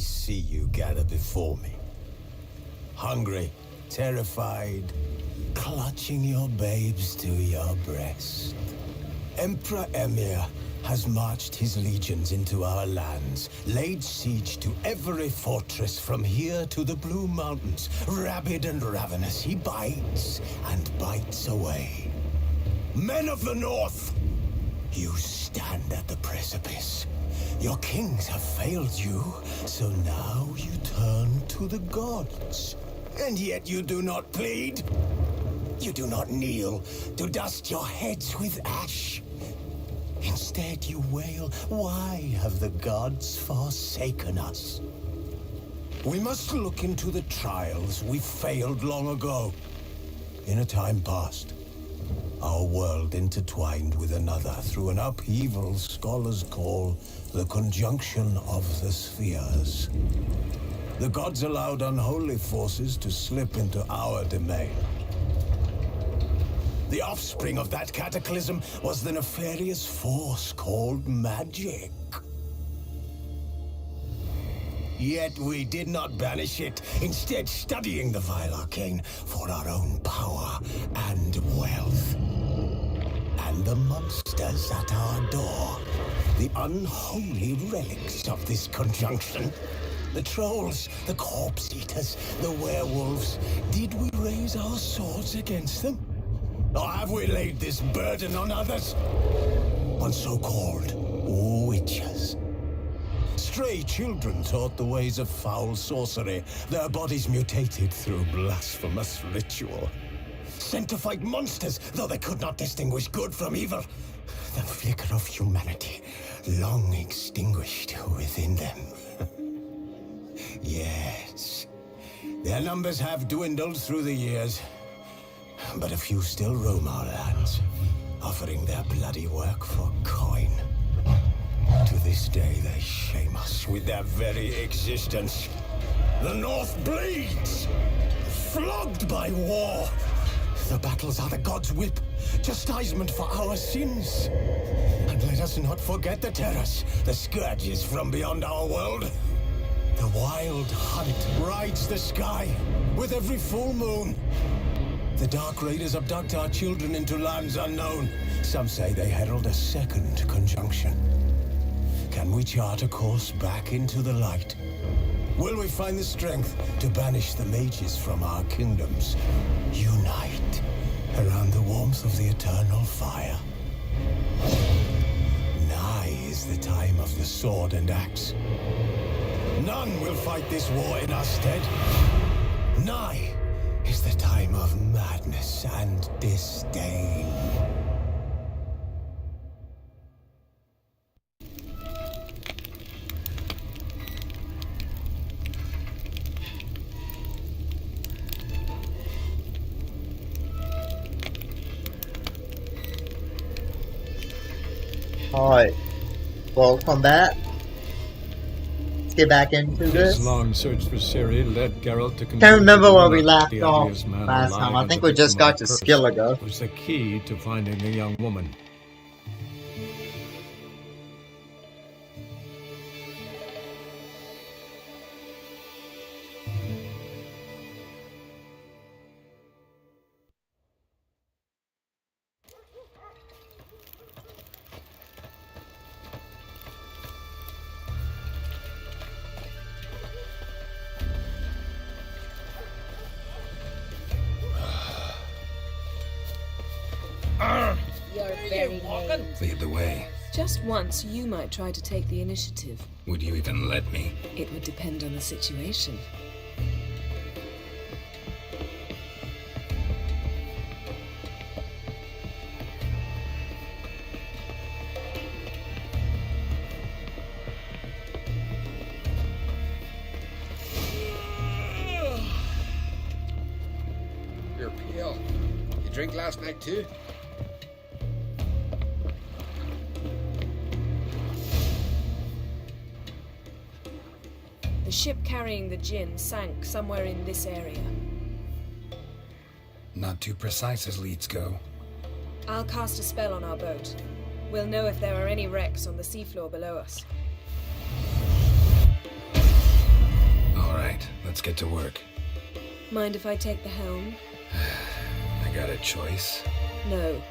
see you gather before me. Hungry, terrified, clutching your babes to your breast. Emperor Emir has marched his legions into our lands, laid siege to every fortress from here to the Blue Mountains. Rabid and ravenous, he bites and bites away. Men of the North, you stand at the precipice. Your kings have failed you, so now you turn to the gods. And yet you do not plead. You do not kneel to dust your heads with ash. Instead you wail, why have the gods forsaken us? We must look into the trials we failed long ago. In a time past, our world intertwined with another through an upheaval scholars call the conjunction of the spheres. The gods allowed unholy forces to slip into our domain. The offspring of that cataclysm was the nefarious force called magic. Yet we did not banish it, instead studying the vile arcane for our own power and wealth. And the monsters at our door, the unholy relics of this conjunction. The trolls, the corpse eaters, the werewolves. Did we raise our swords against them? Or have we laid this burden on others? On so-called witches. Stray children taught the ways of foul sorcery, their bodies mutated through blasphemous ritual. Sent to fight monsters, though they could not distinguish good from evil. The flicker of humanity, long extinguished within them. Yes, their numbers have dwindled through the years. But a few still roam our lands, offering their bloody work for coin. To this day, they shame us with their very existence. The North bleeds, flogged by war. The battles are the gods' whip, chastisement for our sins. And let us not forget the terrors, the scourges from beyond our world. The wild hunt rides the sky with every full moon. The Dark Raiders abduct our children into lands unknown. Some say they herald a second conjunction. Can we chart a course back into the light? Will we find the strength to banish the mages from our kingdoms? Unite around the warmth of the eternal fire. Nigh is the time of the sword and axe. None will fight this war in our stead. Nigh is the time of madness and disdain. Alright, welcome back. Let's get back into this. His long search for Ciri led Geralt to Can't remember where we left the off ugliest man last alive time. I and think the we just victim got of to curse Skilligo. was the key to finding a young woman. You're very lame. Lead the way. Just once, you might try to take the initiative. Would you even let me? It would depend on the situation. You're pale. You drink last night too? The ship carrying the gin sank somewhere in this area. Not too precise as leads go. I'll cast a spell on our boat. We'll know if there are any wrecks on the seafloor below us. right, let's get to work. Mind if I take the helm? I got a choice. No.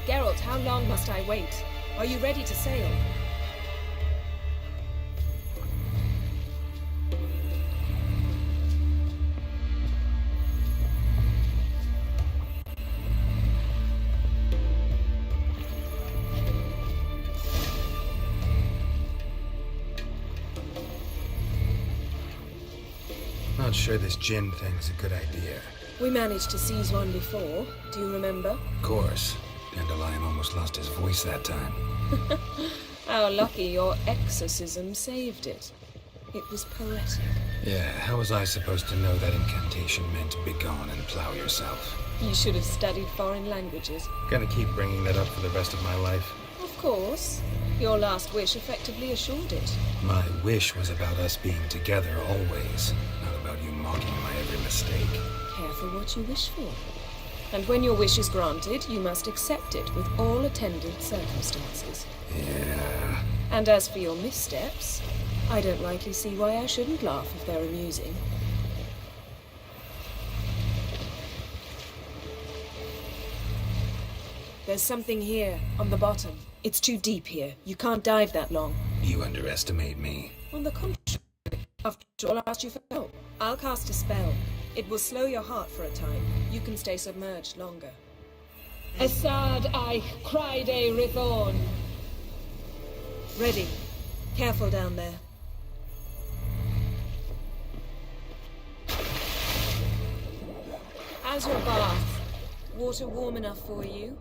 Geralt, how long must I wait? Are you ready to sail? Not sure this gin thing's a good idea. We managed to seize one before. Do you remember? Of course. Dandelion almost lost his voice that time. How lucky your exorcism saved it. It was poetic. Yeah, how was I supposed to know that incantation meant begone and plow yourself? You should have studied foreign languages. Gonna keep bringing that up for the rest of my life. Of course. Your last wish effectively assured it. My wish was about us being together always, not about you mocking my every mistake. Careful what you wish for. And when your wish is granted, you must accept it with all attendant circumstances. Yeah. And as for your missteps, I don't rightly see why I shouldn't laugh if they're amusing. There's something here, on the bottom. It's too deep here. You can't dive that long. You underestimate me. On the contrary, after all, I asked you for help. I'll cast a spell. It will slow your heart for a time. You can stay submerged longer. Assad I cried a Rithorn. Ready. Careful down there. How's your bath? Water warm enough for you?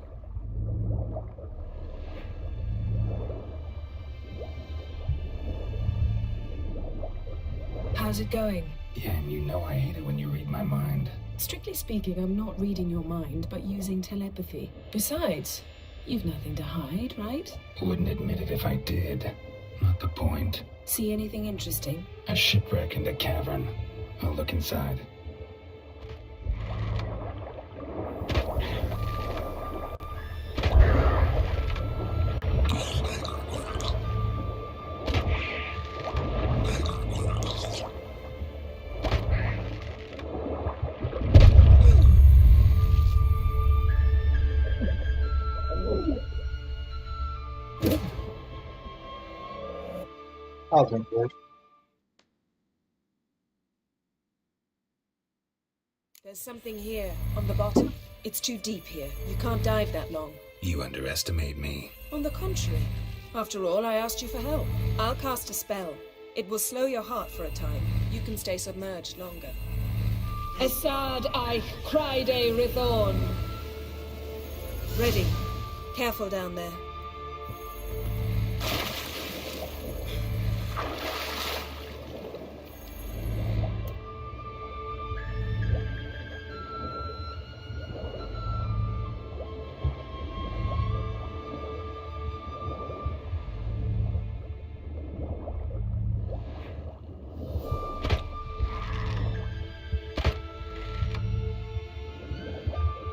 How's it going? Yeah, and you know I hate it when you read my mind. Strictly speaking, I'm not reading your mind, but using telepathy. Besides, you've nothing to hide, right? Wouldn't admit it if I did. Not the point. See anything interesting? A shipwreck in the cavern. I'll look inside. That was good. There's something here, on the bottom. It's too deep here. You can't dive that long. You underestimate me. On the contrary. After all, I asked you for help. I'll cast a spell. It will slow your heart for a time. You can stay submerged longer. Assad I cried a Rithorn. Ready. Careful down there.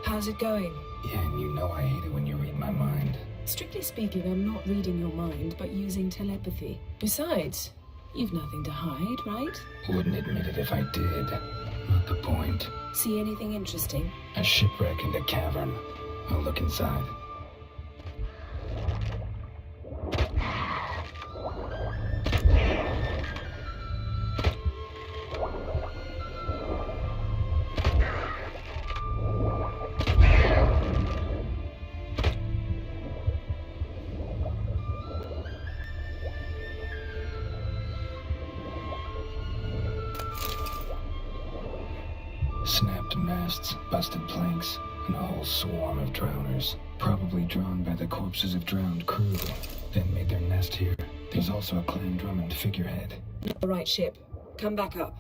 How's it going? Yeah, and you know I hate it when you read my mind. Strictly speaking, I'm not reading your mind, but using telepathy. Besides, you've nothing to hide, right? Wouldn't admit it if I did. Not the point. See anything interesting? A shipwreck in the cavern. I'll look inside. Snapped masts, busted planks, and a whole swarm of drowners. Probably drawn by the corpses of drowned crew. Then made their nest here. There's also a Clan Drummond figurehead. The right ship. Come back up.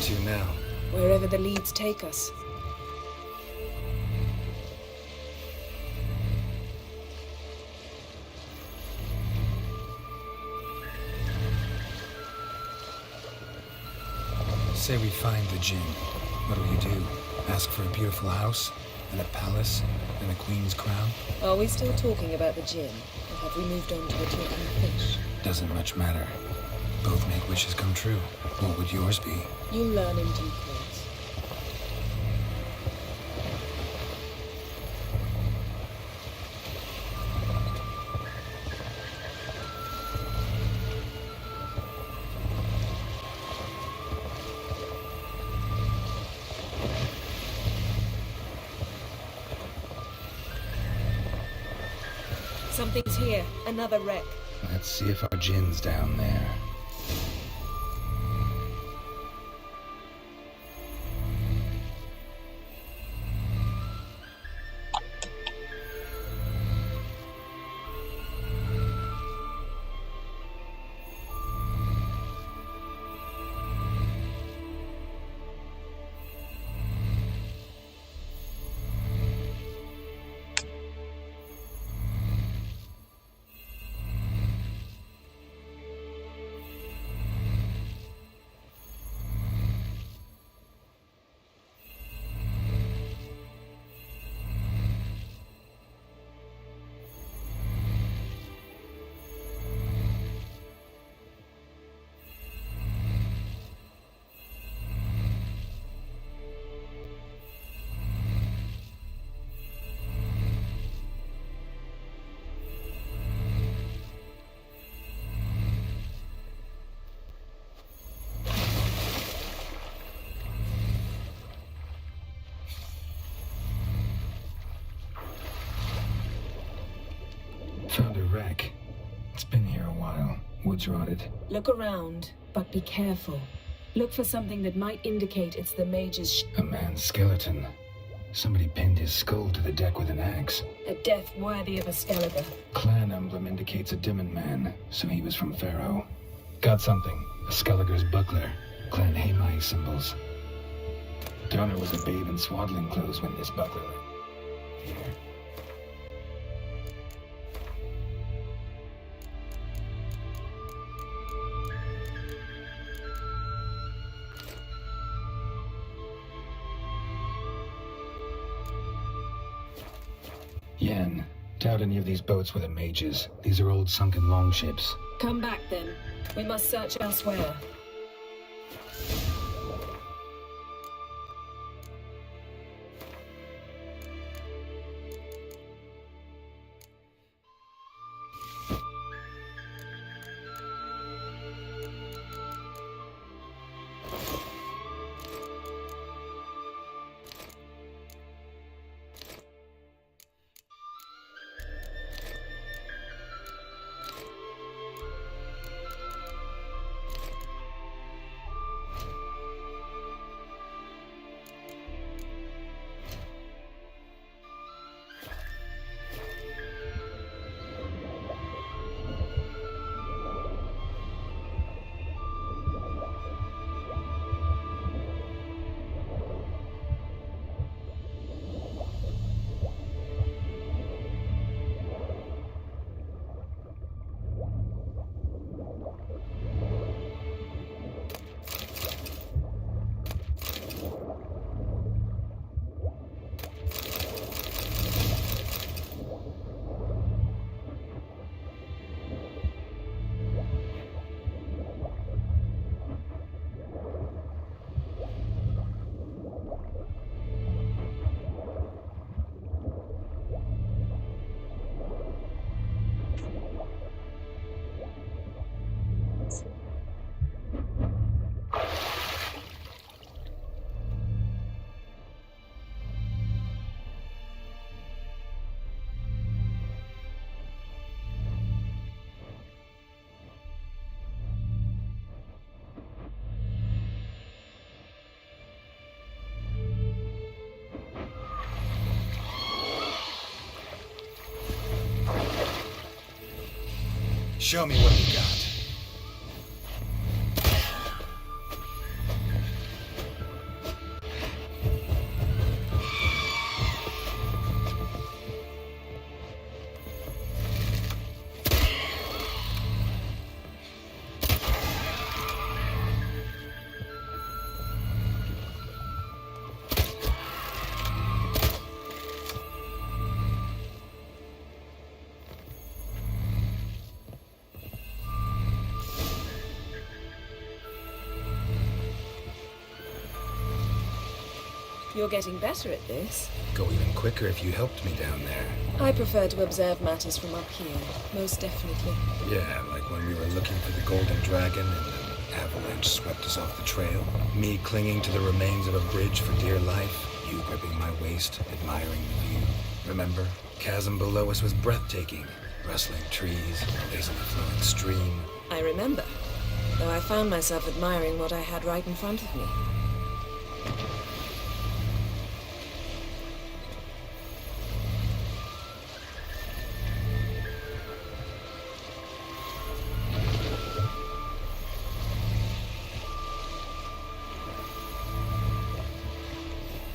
to now? Wherever the leads take us. Say we find the Jinn. What'll you do? Ask for a beautiful house? And a palace? And a queen's crown? Are we still talking about the Jinn? Or have we moved on to a talking fish? Doesn't much matter. Both make wishes come true. What would yours be? You'll learn in due course. Something's here. Another wreck. Let's see if our Jinn's down there. Found a wreck. It's been here a while. Wood's rotted. Look around, but be careful. Look for something that might indicate it's the mage's A man's skeleton. Somebody pinned his skull to the deck with an axe. a death worthy of a Skeletor. Clan emblem indicates a Demon man, so he was from Pharaoh. Got something. A Skelliger's buckler. Clan Hamai symbols. Donner was a babe in swaddling clothes when this buckler... Here. Yen, doubt any of these boats were the mages. These are old sunken longships. Come back then. We must search elsewhere. Show me what you got. You're getting better at this. Go even quicker if you helped me down there. I prefer to observe matters from up here, most definitely. Yeah, like when we were looking for the Golden Dragon and an avalanche swept us off the trail. Me clinging to the remains of a bridge for dear life. You gripping my waist, admiring the view. Remember? Chasm below us was breathtaking. Rustling trees, lazily flowing stream. I remember, though I found myself admiring what I had right in front of me.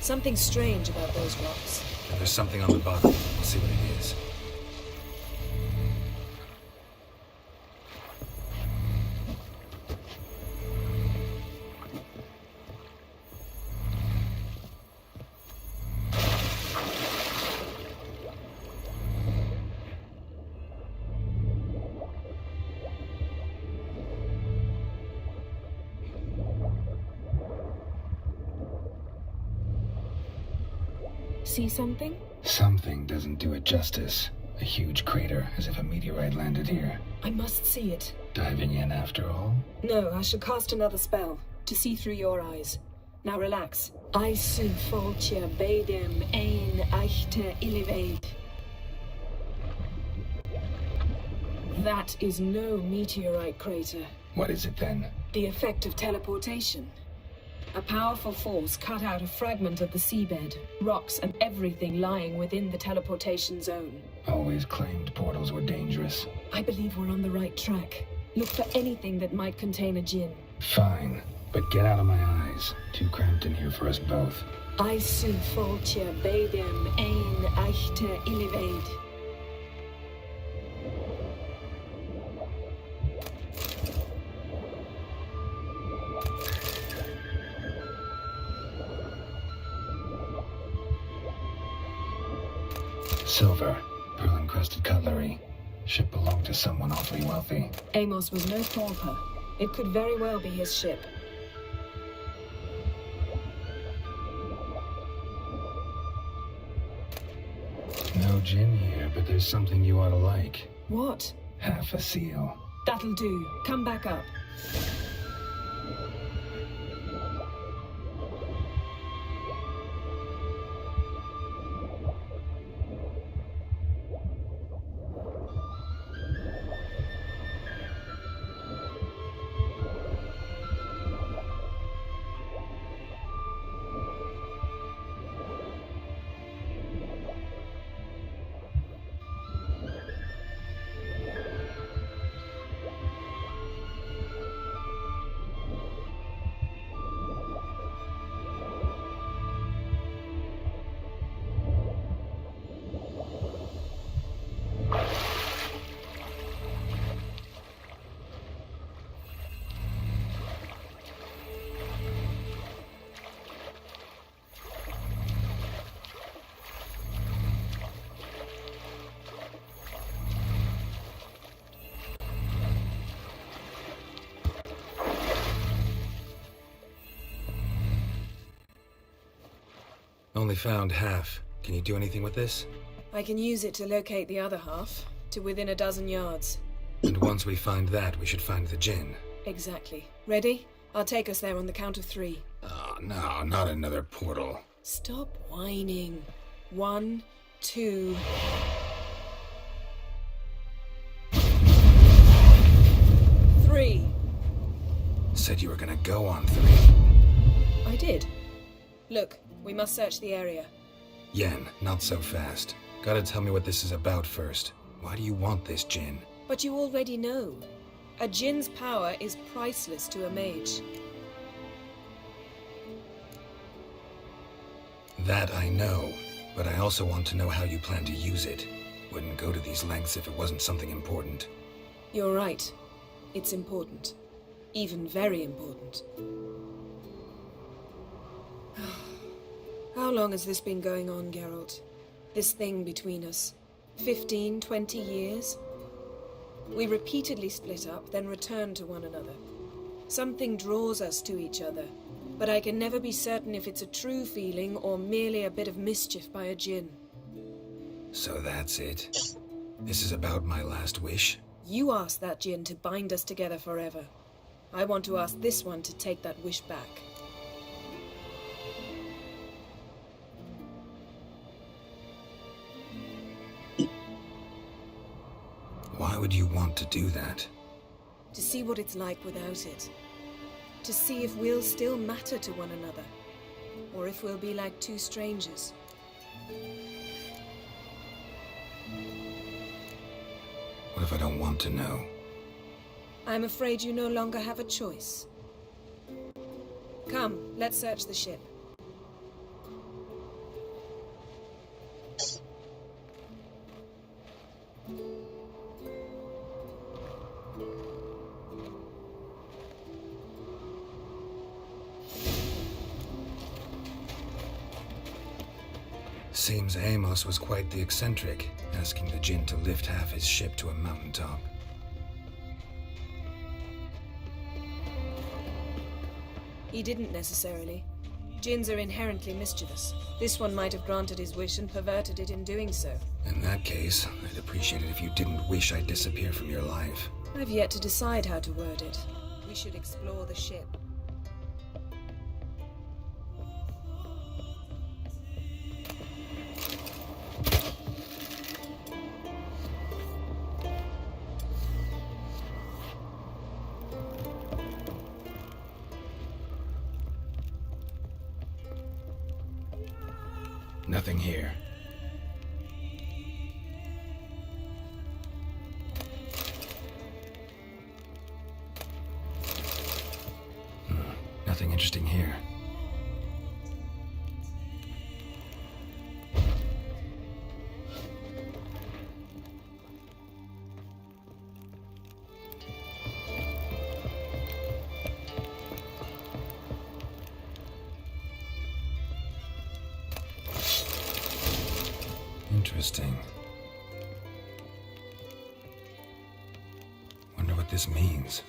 Something strange about those rocks. There's something on the bottom. We'll see what it is. See something? Something doesn't do it justice. A huge crater, as if a meteorite landed here. I must see it. Diving in after all? No, I should cast another spell, to see through your eyes. Now relax. I su foltje bedem ein echte illiveid. That is no meteorite crater. What is it then? The effect of teleportation. A powerful force cut out a fragment of the seabed, rocks and everything lying within the teleportation zone. Always claimed portals were dangerous. I believe we're on the right track. Look for anything that might contain a djinn. Fine, but get out of my eyes. Too cramped in here for us both. I su foltje bedem ein echte illiveid. Silver, pearl-encrusted cutlery. Ship belonged to someone awfully wealthy. Amos was no pauper. It could very well be his ship. No gin here, but there's something you ought to like. What? Half a seal. That'll do. Come back up. Only found half. Can you do anything with this? I can use it to locate the other half, to within a dozen yards. And once we find that, we should find the gin. Exactly. Ready? I'll take us there on the count of 3. Oh, no, not another portal. Stop whining. 1, 2... Three. Said you were gonna go on 3. I did. Look, we must search the area. Yen, not so fast. Gotta tell me what this is about first. Why do you want this gin? But you already know. A djinn's power is priceless to a mage. That I know, but I also want to know how you plan to use it. Wouldn't go to these lengths if it wasn't something important. You're right. It's important. Even very important. How long has this been going on, Geralt? This thing between us? 15, 20 years? We repeatedly split up, then return to one another. Something draws us to each other, but I can never be certain if it's a true feeling or merely a bit of mischief by a djinn. So that's it. This is about my last wish? You asked that djinn to bind us together forever. I want to ask this one to take that wish back. Why would you want to do that? To see what it's like without it. To see if we'll still matter to one another. Or if we'll be like two strangers. What if I don't want to know? I'm afraid you no longer have a choice. Come, let's search the ship. Seems Amos was quite the eccentric, asking the djinn to lift half his ship to a mountaintop. He didn't necessarily. Djinns are inherently mischievous. This one might have granted his wish and perverted it in doing so. In that case, I'd appreciate it if you didn't wish I'd disappear from your life. I've yet to decide how to word it. We should explore the ship. Nothing here. Nothing interesting here. Interesting. Wonder what this means.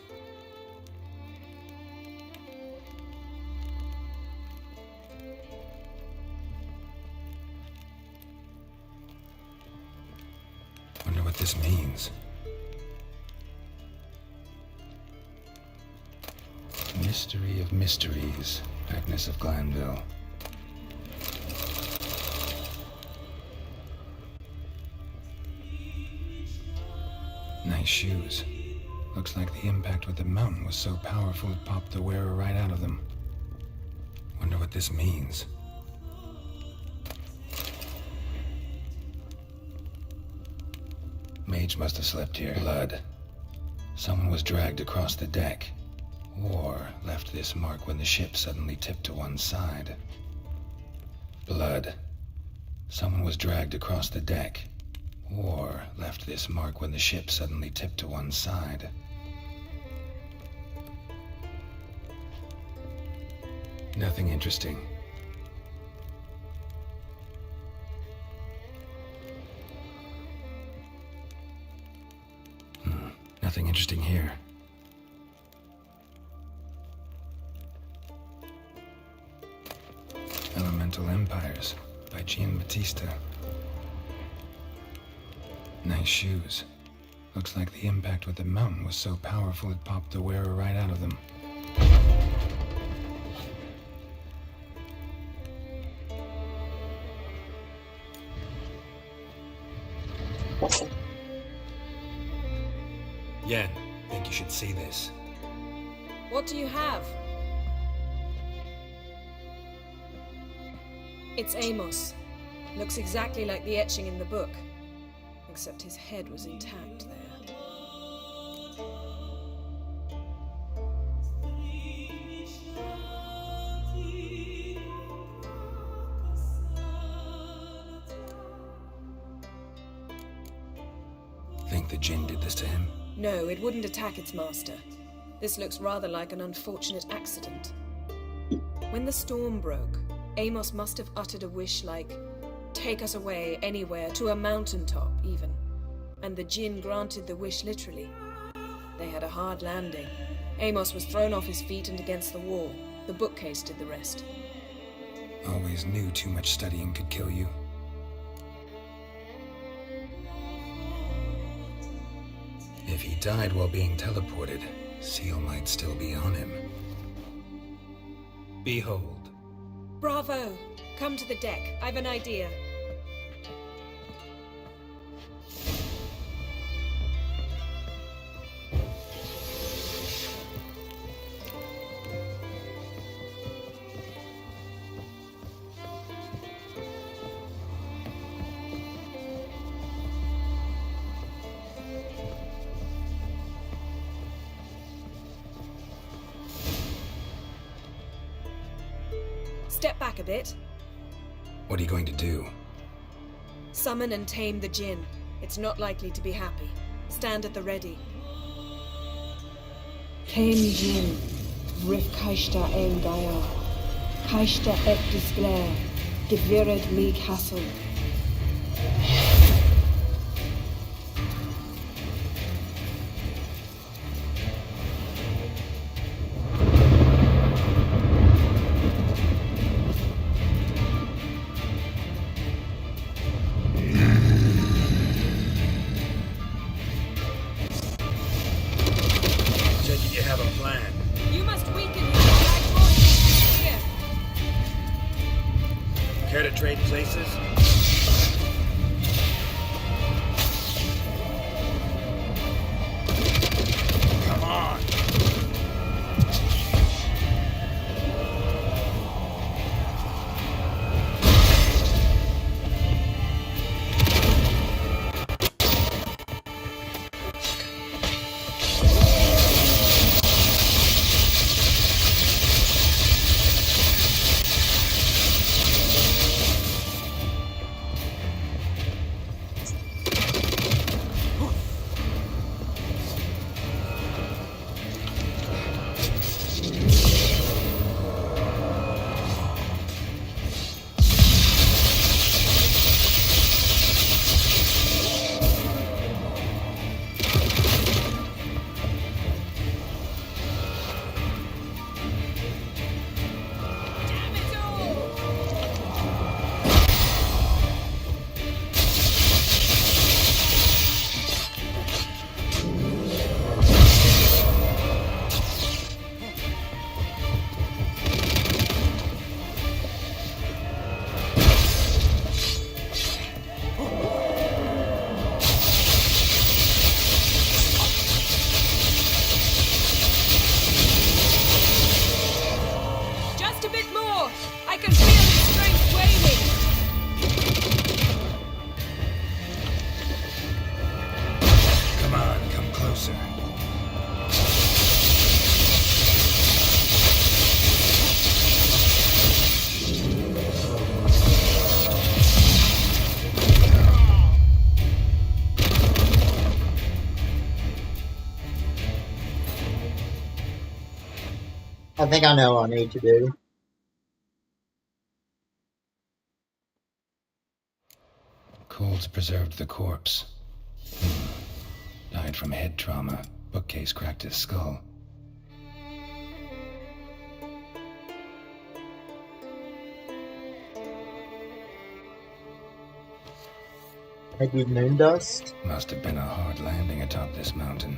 Wonder what this means. Mystery of mysteries, Agnes of Glanville. Nice shoes. Looks like the impact with the mountain was so powerful it popped the wearer right out of them. Wonder what this means. Mage must have slept here. Blood. Someone was dragged across the deck. Or left this mark when the ship suddenly tipped to one side. Blood. Someone was dragged across the deck. Or left this mark when the ship suddenly tipped to one side. Nothing interesting. Nothing interesting here. Elemental Empires by Gian Battista. Nice shoes. Looks like the impact with the mountain was so powerful it popped the wearer right out of them. Yen, think you should see this. What do you have? It's Amos. Looks exactly like the etching in the book. Except his head was intact there. Think the djinn did this to him? No, it wouldn't attack its master. This looks rather like an unfortunate accident. When the storm broke, Amos must have uttered a wish like, "Take us away, anywhere, to a mountaintop, even." And the djinn granted the wish literally. They had a hard landing. Amos was thrown off his feet and against the wall. The bookcase did the rest. Always knew too much studying could kill you. If he died while being teleported, Seal might still be on him. Behold. Bravo! Come to the deck. I've an idea. Step back a bit. What are you going to do? Summon and tame the Jinn. It's not likely to be happy. Stand at the ready. Tame Jinn. Rif Kaishta ein Gaia. Kaishta et disglare. Gevired me castle. You have a plan. You must weaken him by force here. Care to trade places? Come on! I think I know what I need to do. Colds preserved the corpse. Died from head trauma. Bookcase cracked his skull. Maybe moon dust? Must have been a hard landing atop this mountain.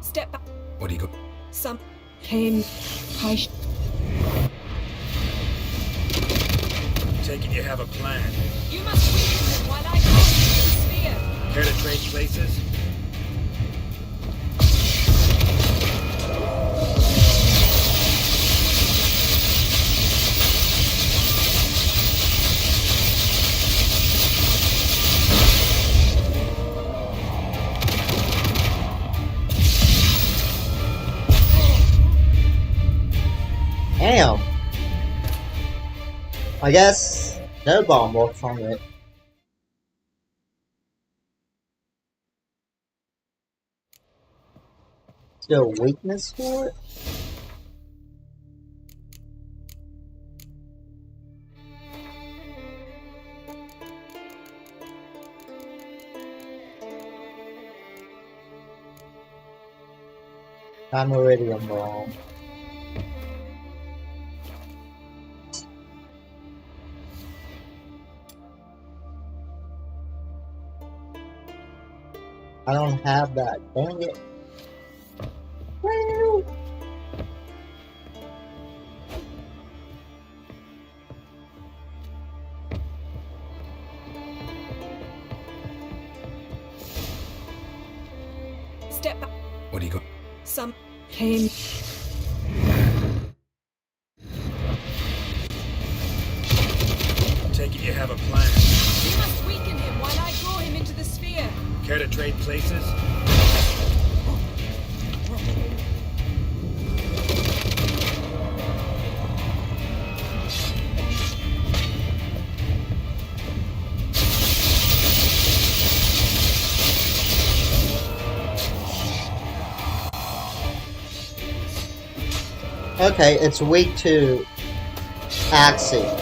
Step back. What do you go? Some came. Taking you have a plan. You must weaken him while I hold the sphere. Care to trade places? Damn. I guess no bomb works on it. Still weakness for it? I'm already on wrong. I don't have that. Dang it. Woo! Step back. What are you going? Some came. Take it you have a plan. We must weaken him while I draw him into the sphere. Care to trade places? Okay, it's weak to Axie.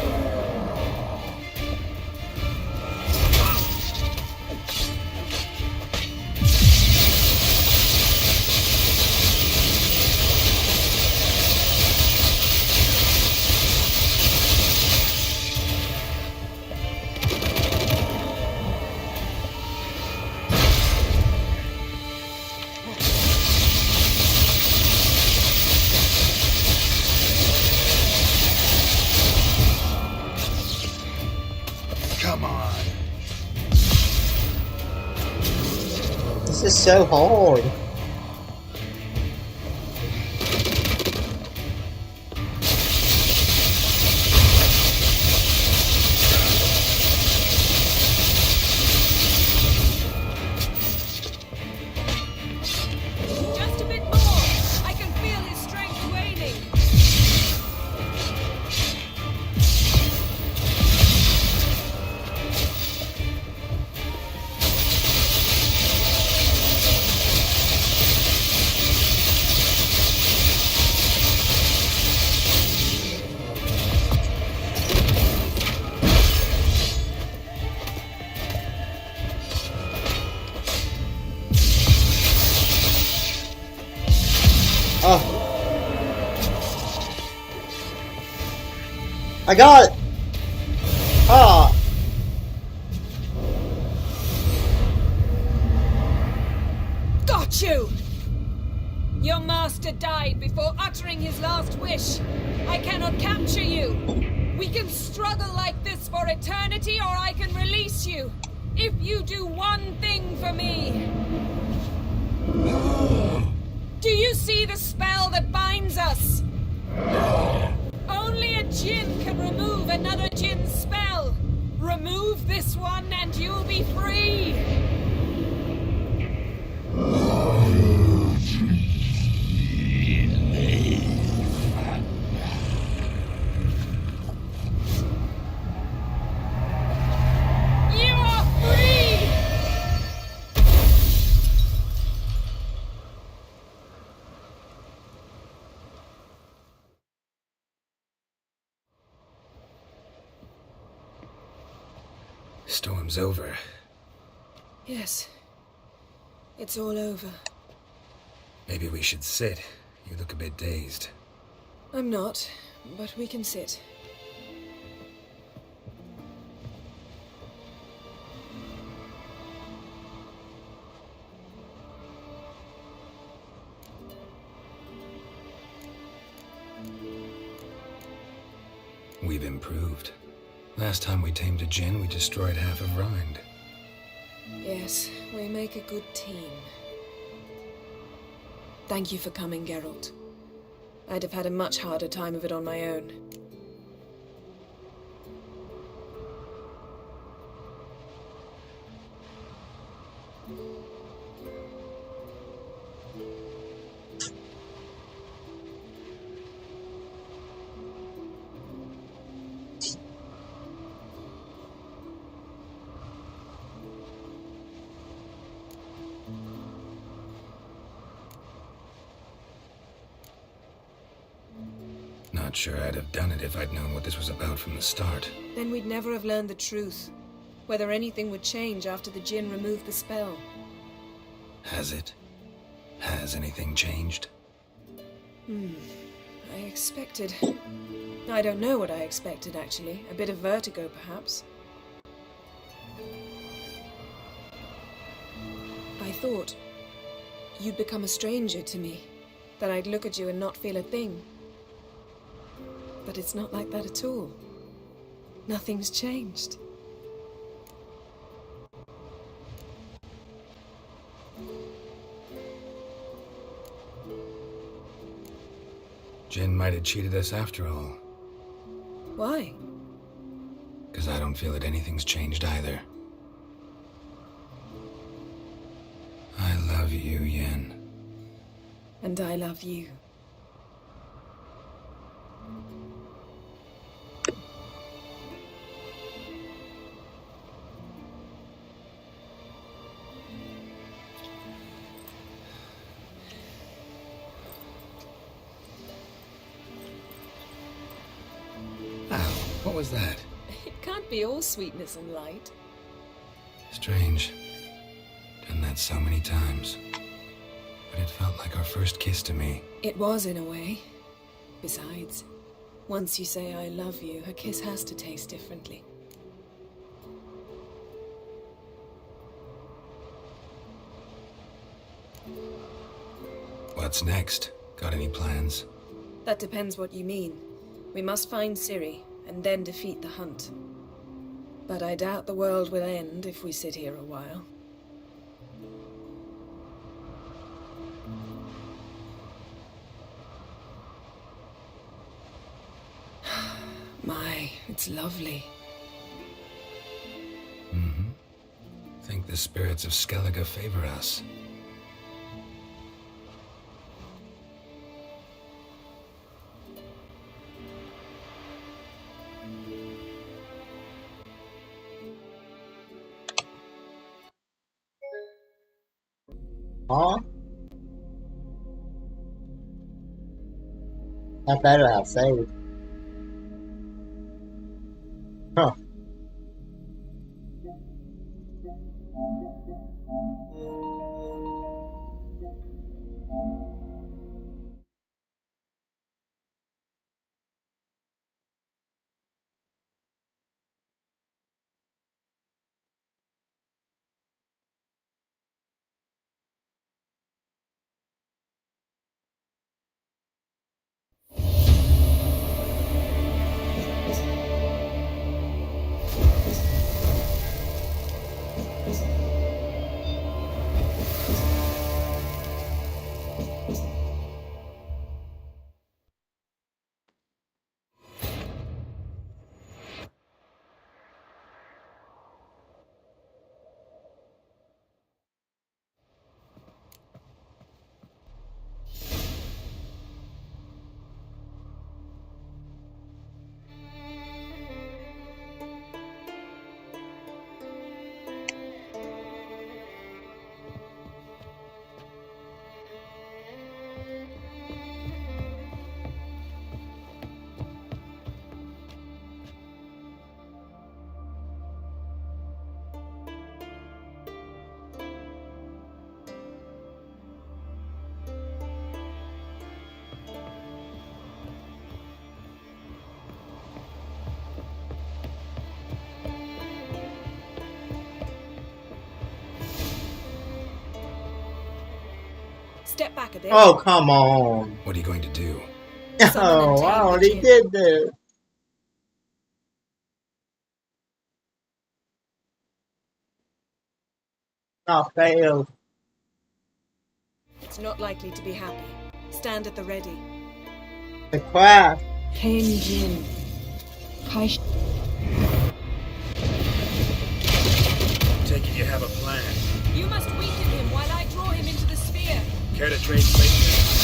Come on. This is so hard. Just a bit more. I can feel his strength waning. Oh. I got it! Ah! Got you! Your master died before uttering his last wish. I cannot capture you. We can struggle like this for eternity, or I can release you. If you do one thing for me. Do you see the spell that binds us? Only a djinn can remove another djinn's spell. Remove this one and you'll be free. You are free! Storm's over. Yes. It's all over. Maybe we should sit. You look a bit dazed. I'm not, but we can sit. We've improved. Last time we tamed a djinn, we destroyed half of Rind. Yes, we make a good team. Thank you for coming, Geralt. I'd have had a much harder time of it on my own. Not sure I'd have done it if I'd known what this was about from the start. Then we'd never have learned the truth. Whether anything would change after the djinn removed the spell. Has it? Has anything changed? I expected... I don't know what I expected, actually. A bit of vertigo, perhaps. I thought you'd become a stranger to me, that I'd look at you and not feel a thing. But it's not like that at all. Nothing's changed. Jin might have cheated us after all. Why? Because I don't feel that anything's changed either. I love you, Yen. And I love you. What was that? It can't be all sweetness and light. Strange. Done that so many times. But it felt like our first kiss to me. It was, in a way. Besides, once you say I love you, a kiss has to taste differently. What's next? Got any plans? That depends what you mean. We must find Ciri, and then defeat the hunt. But I doubt the world will end if we sit here a while. My, it's lovely. Mm-hmm. Think the spirits of Skellige favor us. Huh? I better have saved. Huh. Step back a bit. Oh, come on. What are you going to do? Oh, I already did this. I failed. It's not likely to be happy. Stand at the ready. The craft. Jin. Take it you have a plan. You must weaken him while I draw him into the sphere. Care to trade places?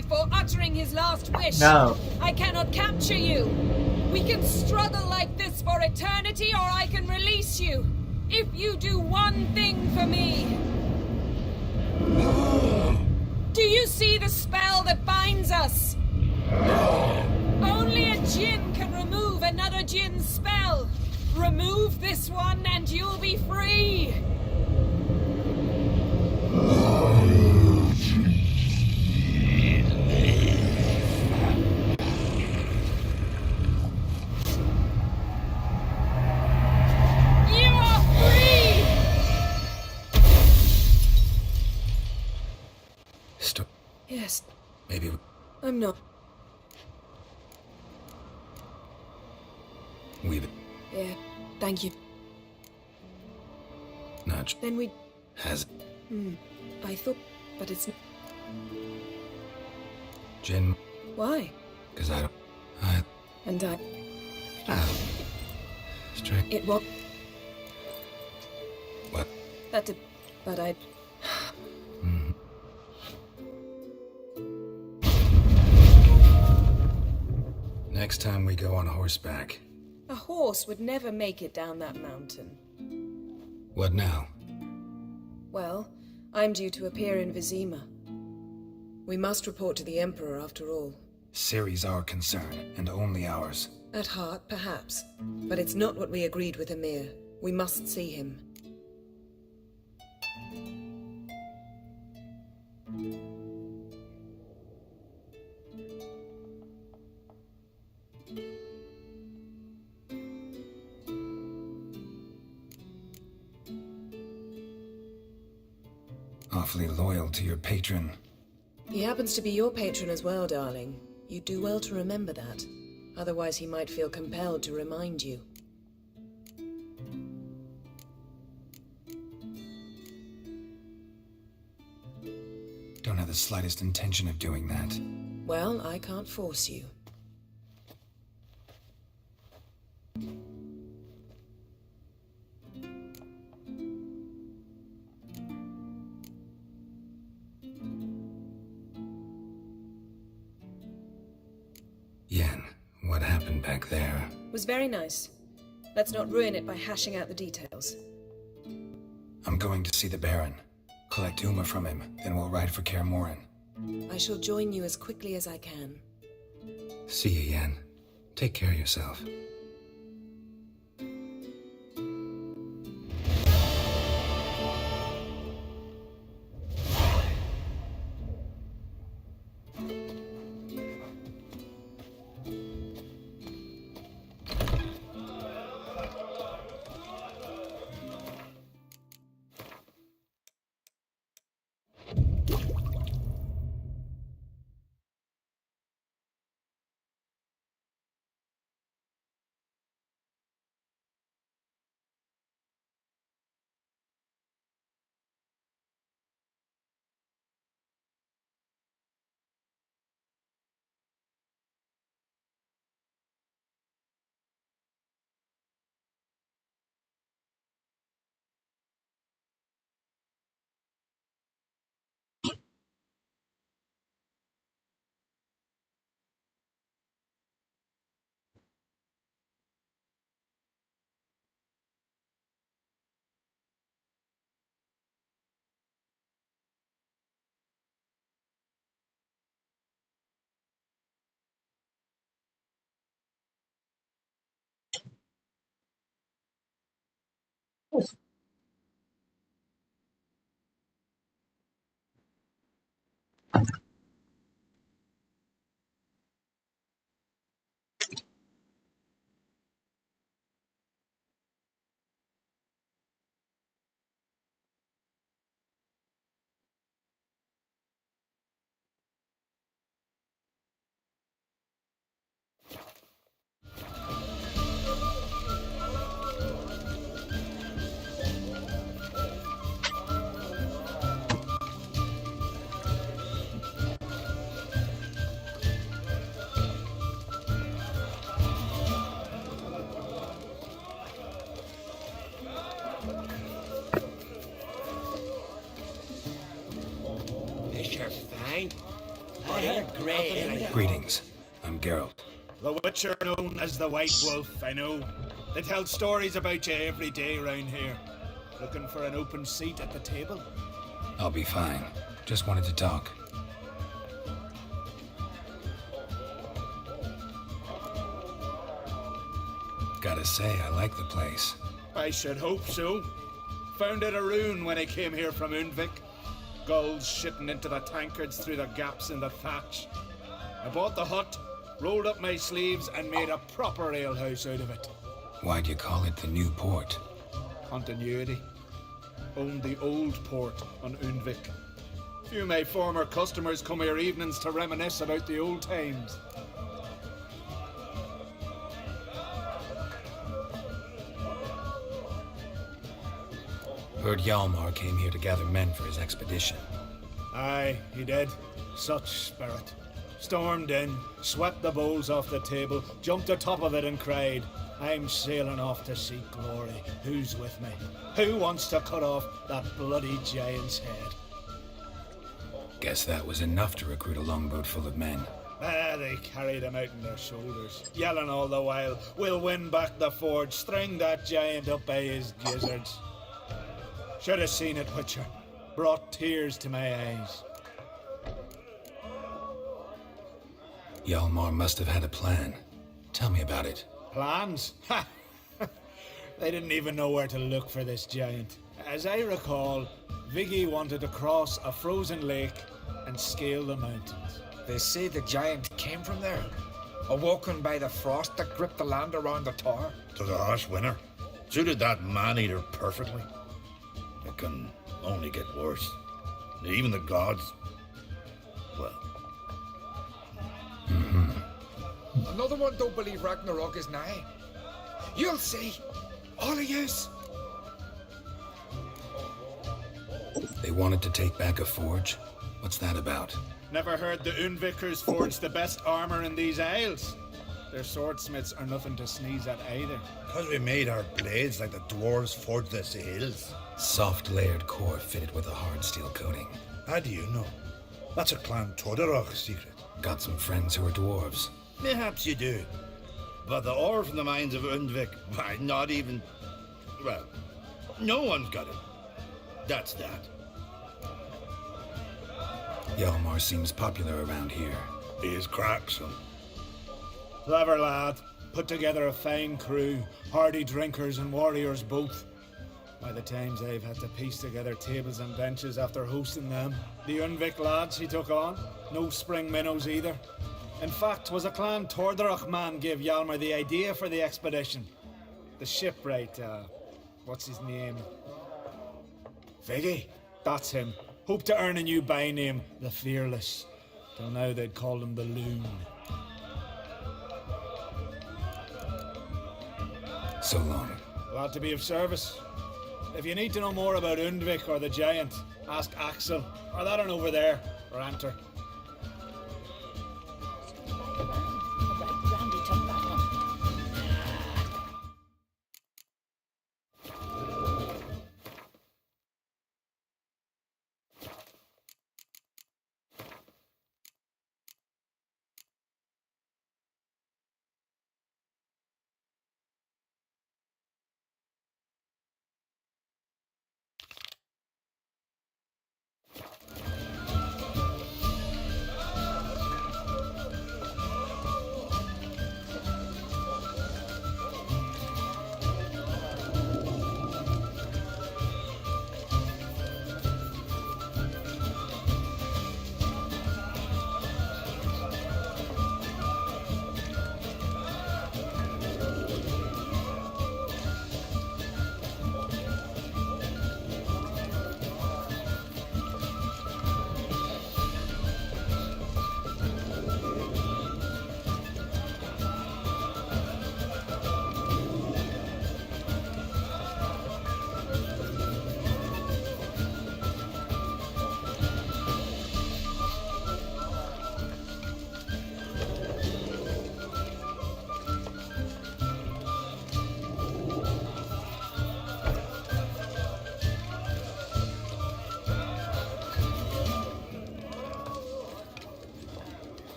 before uttering his last wish. No. I cannot capture you. We can struggle like this for eternity, or I can release you. If you do one thing for me. Do you see the spell that binds us? Only a djinn can remove another djinn's spell. Remove this one and you'll be free. You are free! Stop. Yes, Maybe. I'm not. We've. Yeah, thank you. Nudge. Then we... Has. I thought... But it's... Jin. Why? Because I don't. And I... Straight. It was... What? That did... But I... Next time we go on horseback. A horse would never make it down that mountain. What now? Well, I'm due to appear in Vizima. We must report to the Emperor after all. Ciri's our concern, and only ours. At heart, perhaps. But it's not what we agreed with Emir. We must see him. Awfully loyal to your patron. He happens to be your patron as well, darling. You do well to remember that. Otherwise he might feel compelled to remind you. Don't have the slightest intention of doing that. Well, I can't force you. Yen, what happened back there? Was very nice. Let's not ruin it by hashing out the details. I'm going to see the Baron. Collect Uma from him, then we'll ride for Kaer Morhen. I shall join you as quickly as I can. See you, Yen. Take care of yourself. Greetings. I'm Geralt. The Witcher known as the White Wolf, I know. They tell stories about you every day round here. Looking for an open seat at the table? I'll be fine. Just wanted to talk. Gotta say, I like the place. I should hope so. Found it a ruin when I came here from Undvik. Gulls shitting into the tankards through the gaps in the thatch. I bought the hut, rolled up my sleeves, and made a proper alehouse out of it. Why'd you call it the New Port? Continuity. Owned the old port on Undvik. Few of my former customers come here evenings to reminisce about the old times. Heard Hjalmar came here to gather men for his expedition. Aye, he did. Such spirit. Stormed in, swept the bowls off the table, jumped atop of it and cried, "I'm sailing off to seek glory. Who's with me? Who wants to cut off that bloody giant's head?" Guess that was enough to recruit a longboat full of men. They carried him out on their shoulders, yelling all the while, "We'll win back the forge, string that giant up by his gizzards." Should have seen it, Witcher. Brought tears to my eyes. Hjalmar must have had a plan. Tell me about it. Plans? Ha! They didn't even know where to look for this giant. As I recall, Viggy wanted to cross a frozen lake and scale the mountains. They say the giant came from there. Awoken by the frost that gripped the land around the tower. To the harsh winter. Suited that man-eater perfectly. It can only get worse. Even the gods... well... Another one don't believe Ragnarok is nigh. You'll see. All of yous. They wanted to take back a forge? What's that about? Never heard the Undvikers forge the best armor in these isles. Their swordsmiths are nothing to sneeze at either. Because we made our blades like the dwarves forged their sails. Soft layered core fitted with a hard steel coating. How do you know? That's a Clan Todorok secret. Got some friends who are dwarves. Perhaps you do. But the ore from the mines of Undvik, why, not even... well, no one's got it. That's that. Hjalmar seems popular around here. He is crack, son. Clever lad. Put together a fine crew. Hardy drinkers and warriors both. By the times I've had to piece together tables and benches after hosting them. The Undvik lads he took on. No spring minnows either. In fact, was a Clan Tordorach man gave Hjalmar the idea for the expedition. The shipwright, what's his name? Viggy? That's him. Hoped to earn a new by name, the Fearless. Till now they'd called him the Loon. So long. Glad to be of service. If you need to know more about Undvik or the Giant, ask Axel, or that one over there, or Anter.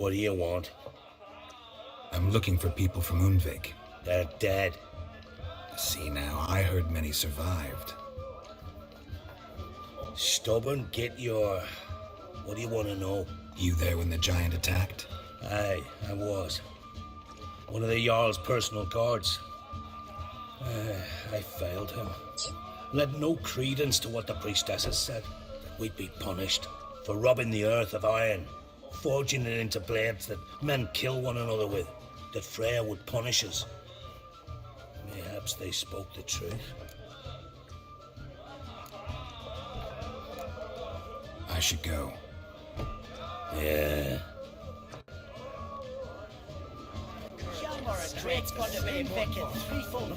What do you want? I'm looking for people from Undvik. They're dead. See now, I heard many survived. Stubborn, get your... What do you want to know? You there when the giant attacked? Aye, I was. One of the Jarl's personal guards. I failed him. Led no credence to what the priestesses said. That we'd be punished for robbing the earth of iron, forging it into blades that men kill one another with. That Freya would punish us. Perhaps they spoke the truth. I should go. Yeah.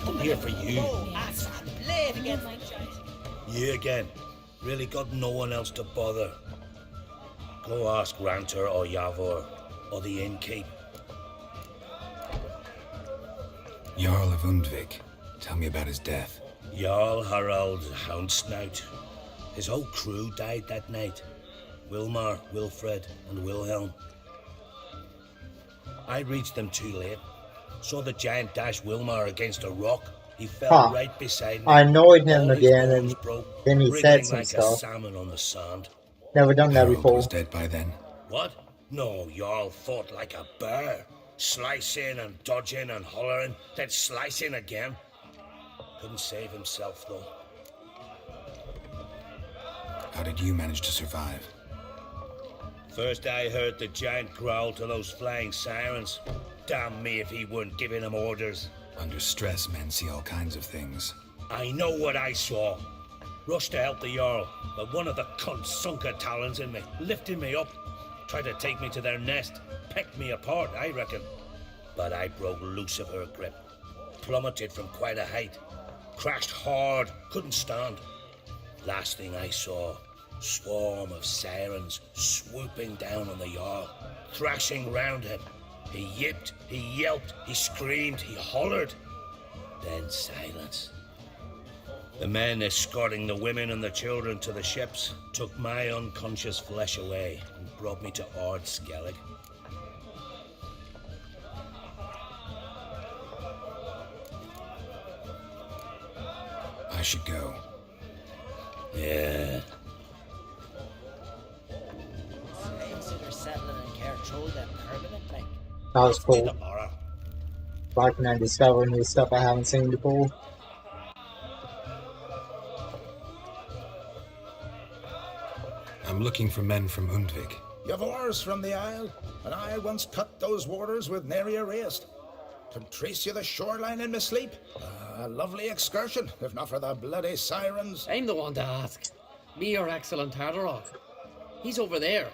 I'm here for you. You again. Really got no one else to bother. Go ask Ranter or Yavor or the innkeep. Jarl of Undvik. Tell me about his death. Jarl Harald Houndsnout. His whole crew died that night. Wilmar, Wilfred, and Wilhelm. I reached them too late. Saw the giant dash Wilmar against a rock. He fell right beside me. I annoyed him All his again, bones and broke, then he wriggling said some like stuff. a salmon on the sand. Never done that Harold before. was dead by then. What? No, Jarl fought like a bear. Slicing and dodging and hollering, then slicing again. Couldn't save himself, though. How did you manage to survive? First I heard the giant growl to those flying sirens. Damn me if he weren't giving them orders. Under stress, men see all kinds of things. I know what I saw. Rushed to help the Jarl, but one of the cunts sunk her talons in me, lifting me up. Tried to take me to their nest. Pecked me apart, I reckon. But I broke loose of her grip. Plummeted from quite a height. Crashed hard, couldn't stand. Last thing I saw, swarm of sirens swooping down on the Jarl, thrashing round him. He yipped, he yelped, he screamed, he hollered. Then silence. The men escorting the women and the children to the ships took my unconscious flesh away and brought me to Ard Skellig. I should go. Yeah. That was See cool. tomorrow. Liking and discovering new stuff I haven't seen before. I'm looking for men from Undvik. Yavor's from the Isle, and I once cut those waters with nary a rest. Can trace you the shoreline in my sleep. A lovely excursion, if not for the bloody sirens. I'm the one to ask. Me, your excellent Tardarok. He's over there.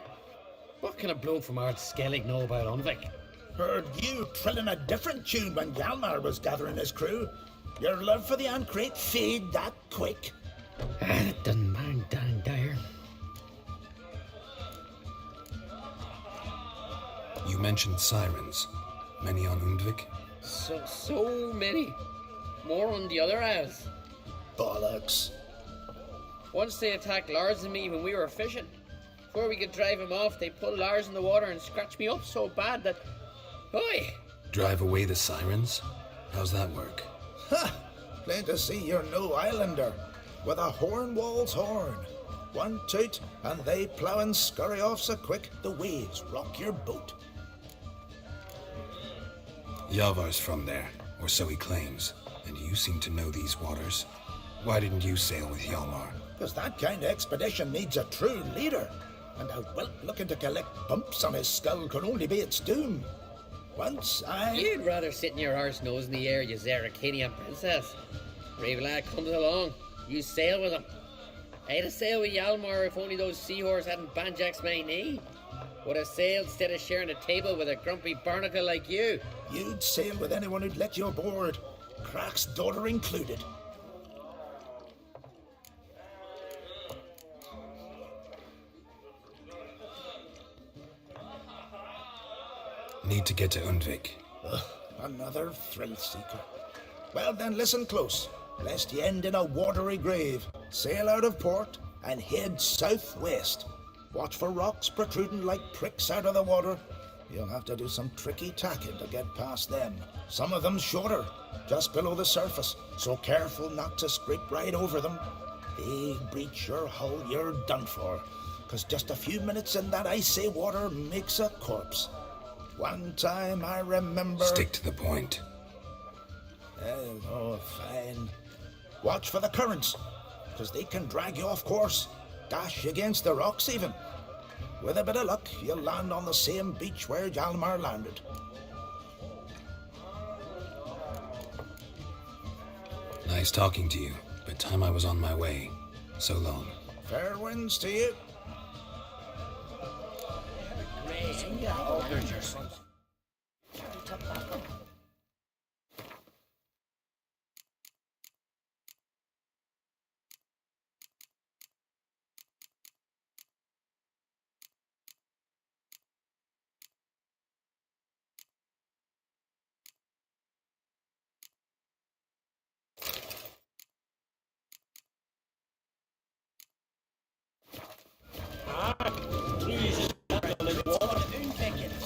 What can a bloke from Ard Skellig know about Undvik? Heard you trilling a different tune when Hjalmar was gathering his crew. Your love for the Ancrate fade that quick. It doesn't mind dang dire. You mentioned sirens. Many on Undvik? So many. More on the other isles. Bollocks. Once they attacked Lars and me when we were fishing. Before we could drive him off, they pulled Lars in the water and scratched me up so bad that... Oi! Drive away the sirens? How's that work? Ha! Plain to see you're no islander. With a horn wall's horn. One toot, and they plough and scurry off so quick the waves rock your boat. Yavar's from there, or so he claims, and you seem to know these waters. Why didn't you sail with Hjalmar? Because that kind of expedition needs a true leader, and a whelp looking to collect bumps on his skull can only be its doom. Once I... You'd rather sit in your arse nose in the air, you Zarakadian princess. Brave lad comes along, you sail with him. I'd have sailed with Hjalmar if only those seahorses hadn't banjaxed my knee. Would have sailed instead of sharing a table with a grumpy barnacle like you. You'd sail with anyone who'd let you aboard, Crack's daughter included. Need to get to Undvik. Another thrill seeker. Well then, listen close, lest ye end in a watery grave. Sail out of port and head southwest. Watch for rocks protruding like pricks out of the water. You'll have to do some tricky tacking to get past them. Some of them shorter, just below the surface, so careful not to scrape right over them. They breach your hull, you're done for, 'cause just a few minutes in that icy water makes a corpse. One time I remember... Stick to the point. Oh, fine. Watch for the currents, 'cause they can drag you off course, dash against the rocks even. With a bit of luck, you'll land on the same beach where Hjalmar landed. Nice talking to you, but time I was on my way. So long. Fair winds to you.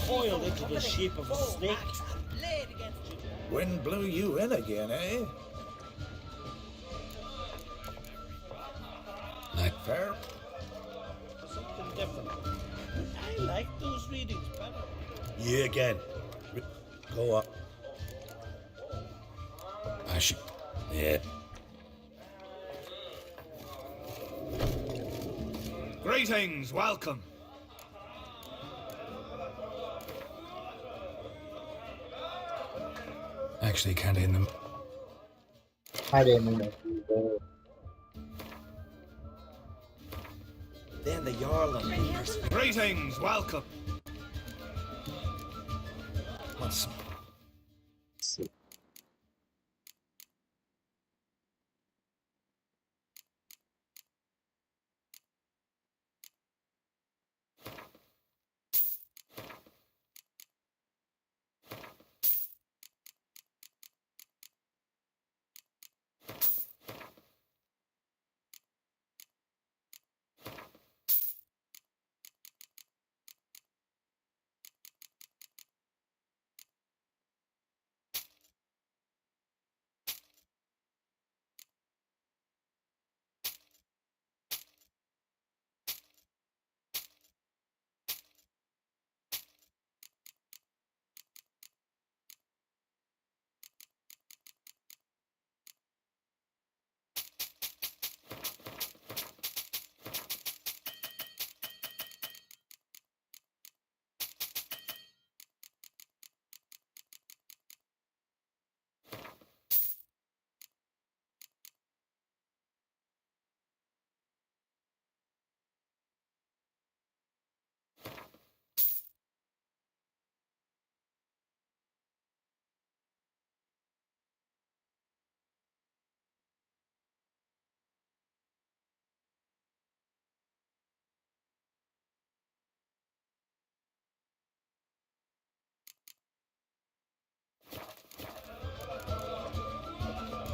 Coiled into the shape of a snake. Wind blew you in again, eh? Fair. Something different. I like those readings better. You again. Go up. I should... Yeah. Greetings, welcome. Actually, kinda in the... I didn't mean to. Then the Jarl and Greetings, welcome. What's...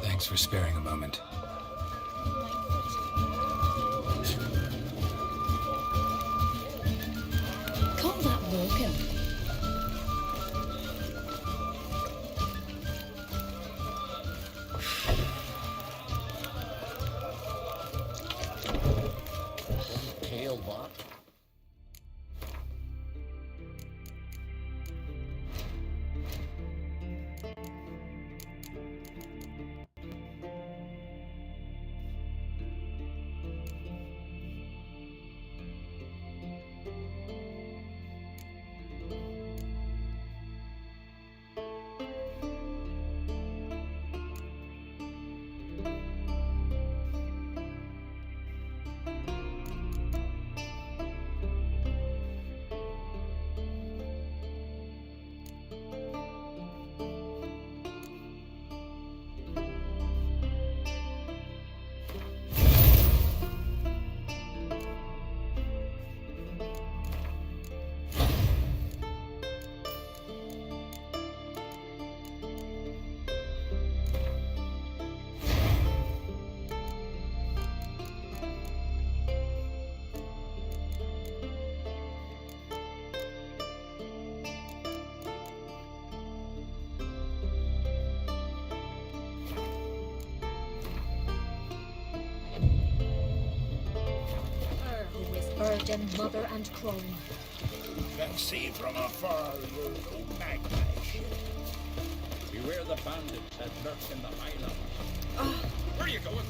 Thanks for sparing a moment. Call that walking. Kale what? virgin mother and crone. Can see from afar you're no magpie ship. Beware the bandits that lurk in the highlands. Where are you going?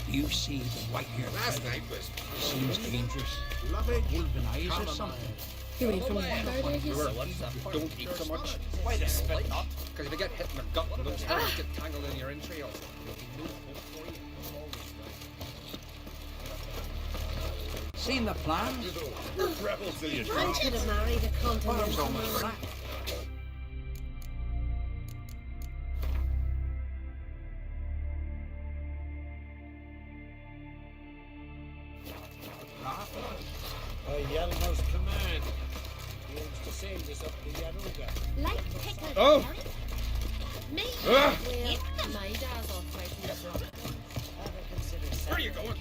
You see the white-haired Last fellow night was... seems dangerous. Lovage. Wolven eyes or something. You ain't from Lombardy, you Don't eat so much. Why the spit not? Because if you get hit in the gut and those things get tangled in your entrails, there'll be no hope for you. Seen the plans? Rebels till you I could have married a Arms continental almost man. cracked. By Yalmar's command, he aims to send us up to Yaruga. Like pickled Oh. herring? Me? Ah. Well, my dad's off fighting as well. Where are you going?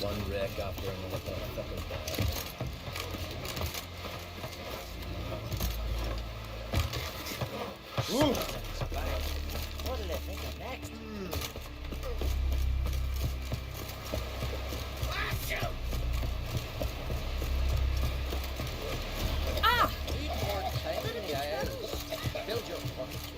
One wreck after another fucking bad. What'll they think of next? Ah! Need more time in the eyes. Build your fucking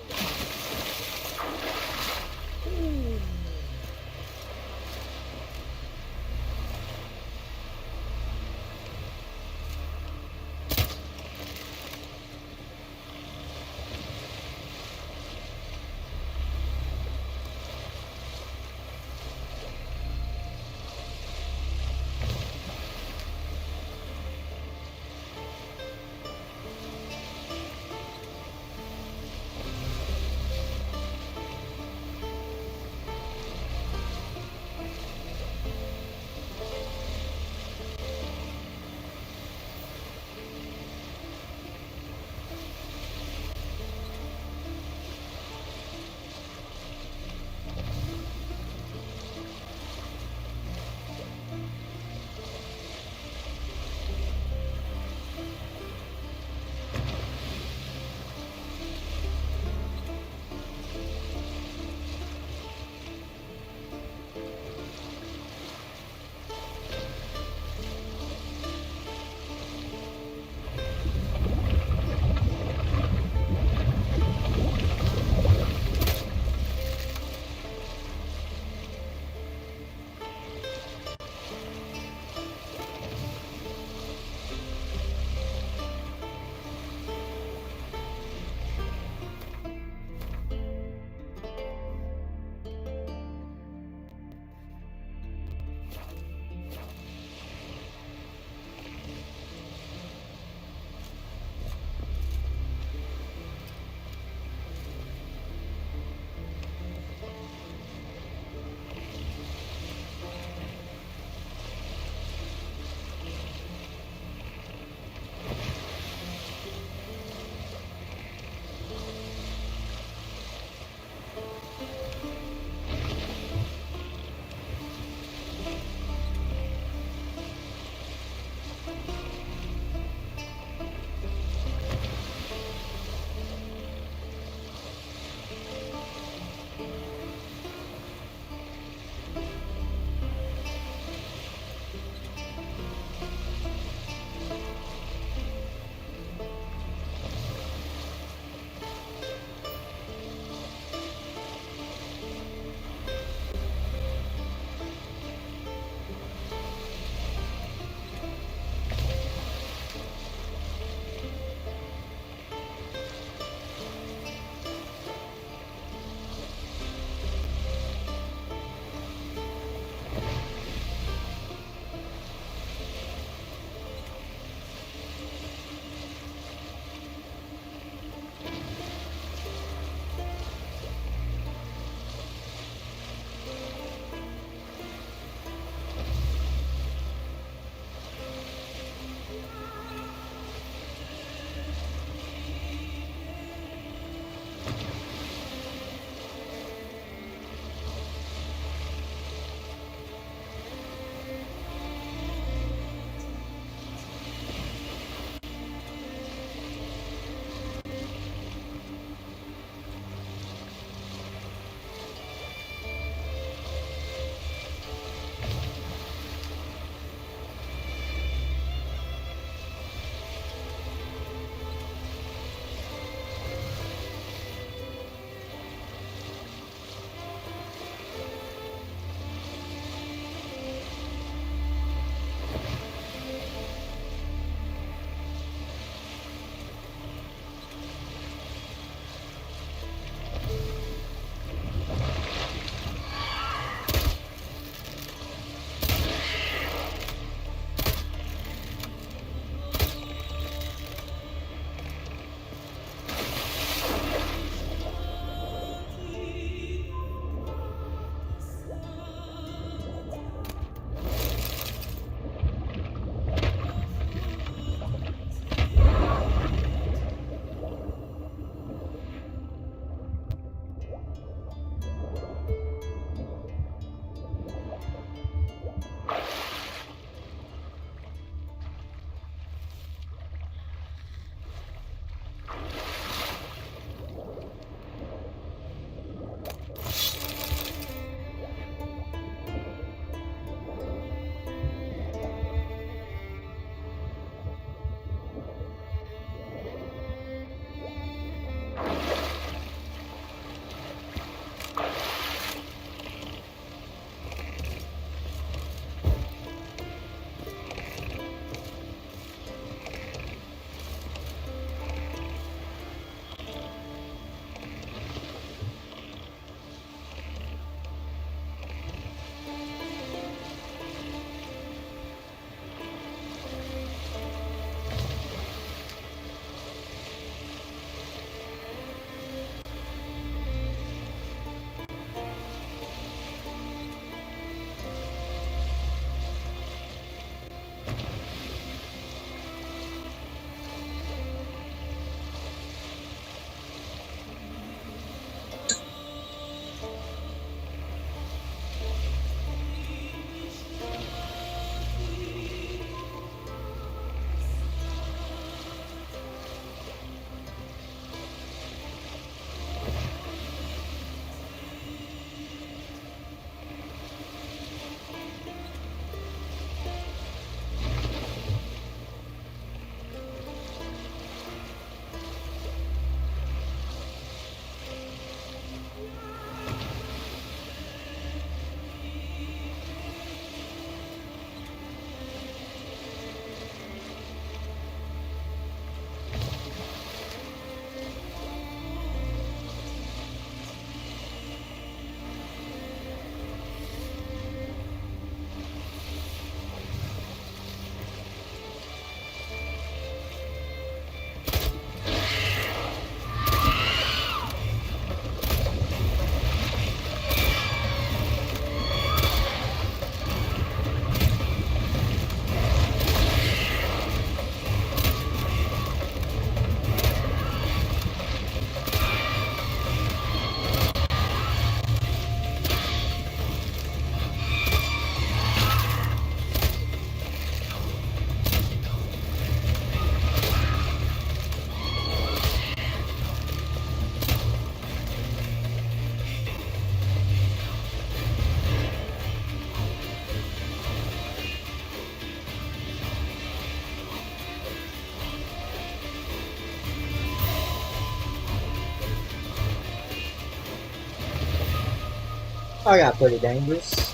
I got pretty dangerous.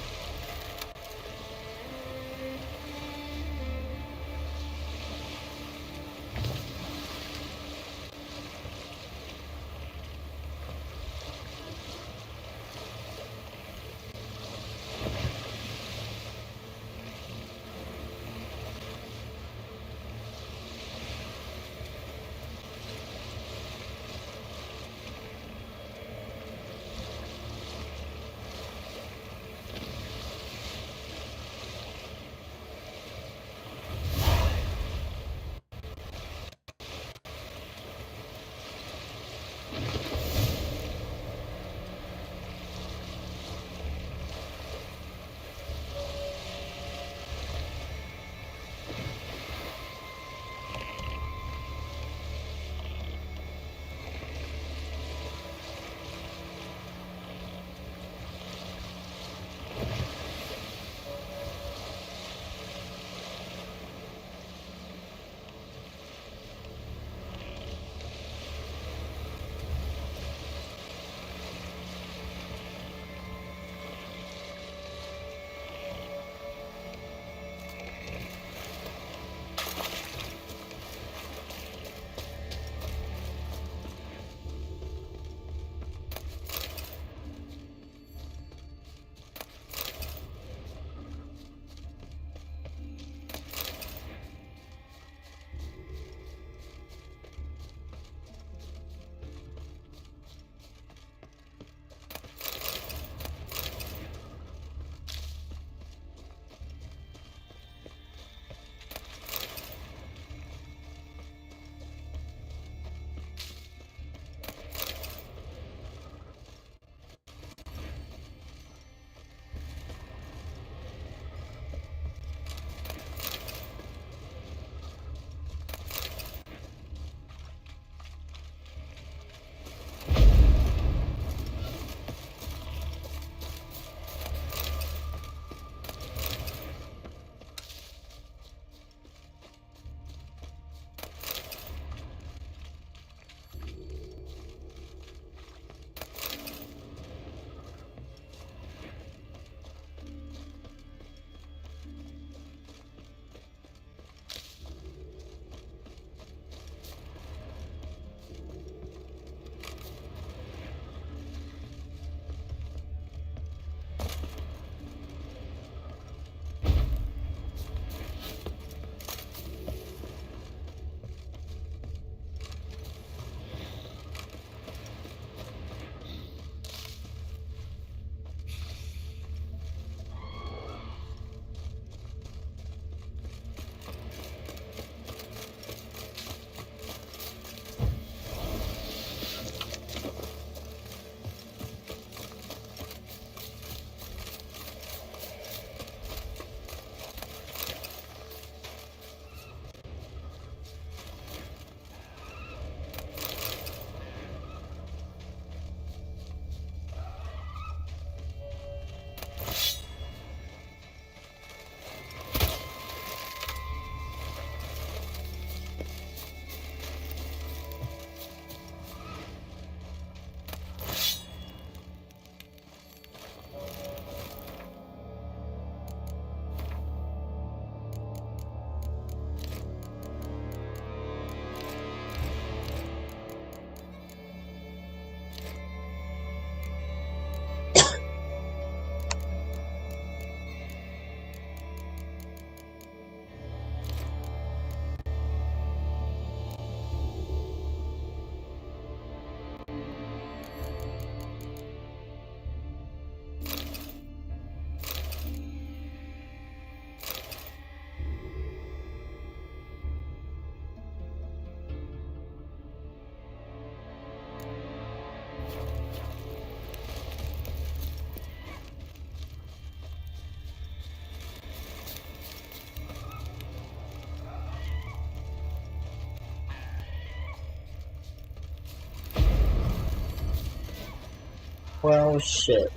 Well, shit.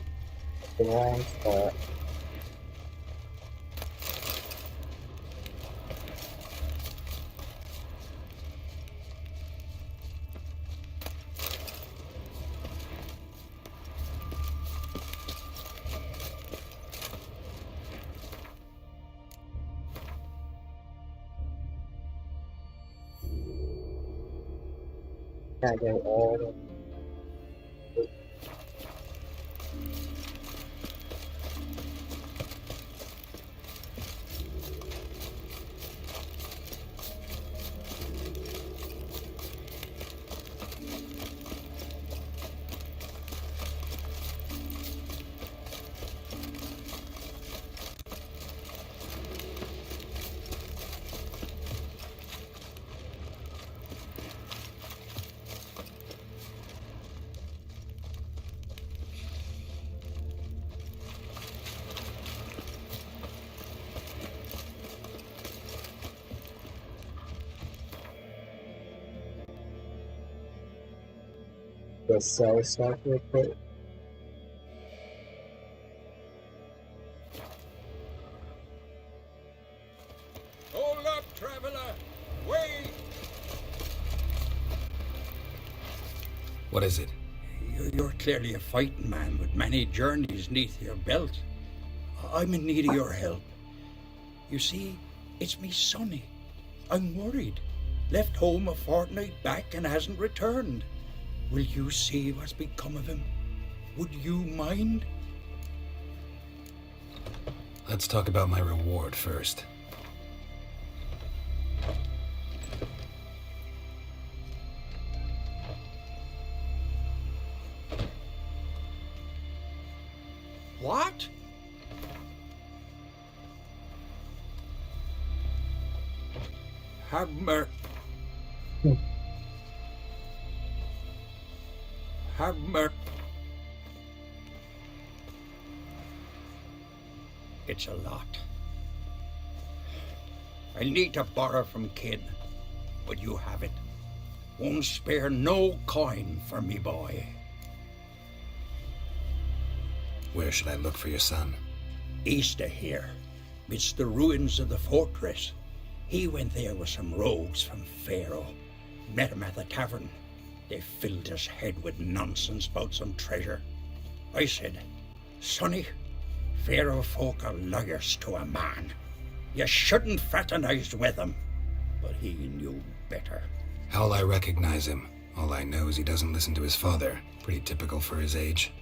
The wrong spot. Can't go all the cell stuff real quick. Hold up, traveler! Wait! What is it? You're clearly a fighting man with many journeys neath your belt. I'm in need of your help. You see, it's me sonny. I'm worried. Left home a fortnight back and hasn't returned. Will you see what's become of him? Would you mind? Let's talk about my reward first. What? Have mer... Have mer... It's a lot. I need to borrow from Kid, but you have it. Won't spare no coin for me boy. Where should I look for your son? East of here, midst the ruins of the fortress. He went there with some rogues from Pharaoh. Met him at the tavern. They filled his head with nonsense about some treasure. I said, Sonny, Pharaoh folk are lawyers to a man. You shouldn't fraternize with them. But he knew better. How'll I recognize him? All I know is he doesn't listen to his father. Pretty typical for his age.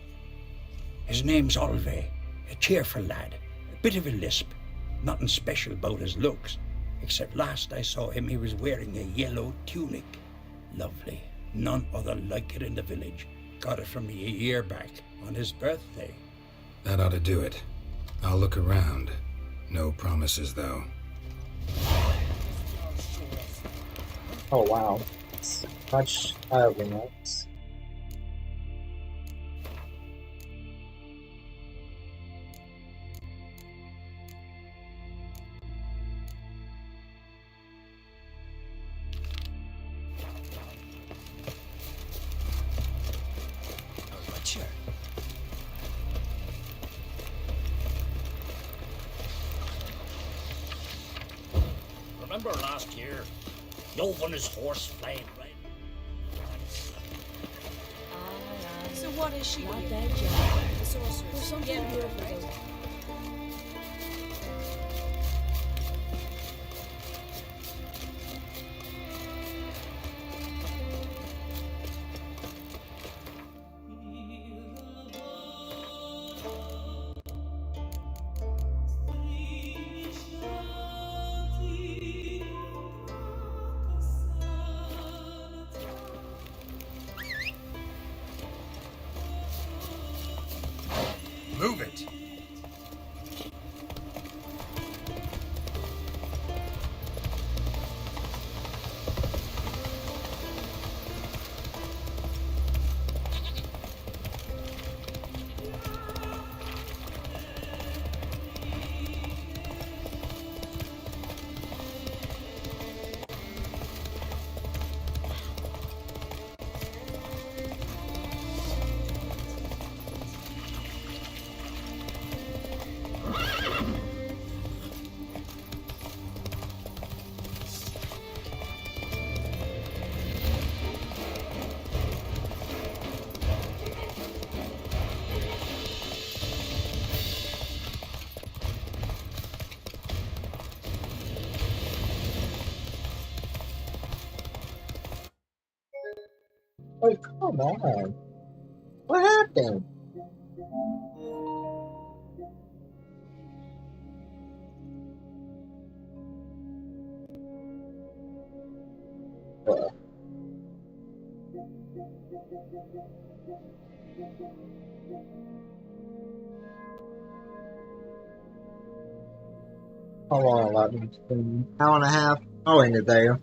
His name's Olve, a cheerful lad, a bit of a lisp, nothing special about his looks, except last I saw him he was wearing a yellow tunic. Lovely, none other like it in the village. Got it from me a year back, on his birthday. That ought to do it. I'll look around. No promises, though. Oh wow. It's much higher than that. Remember last year? Yov on his horse flying right. So what is she? Not doing? that job. The sorceress. There's something Yeah, here right. for those. Move it! Oh, come on. What happened? How long? 11, 10, hour and a half. I'll end it there.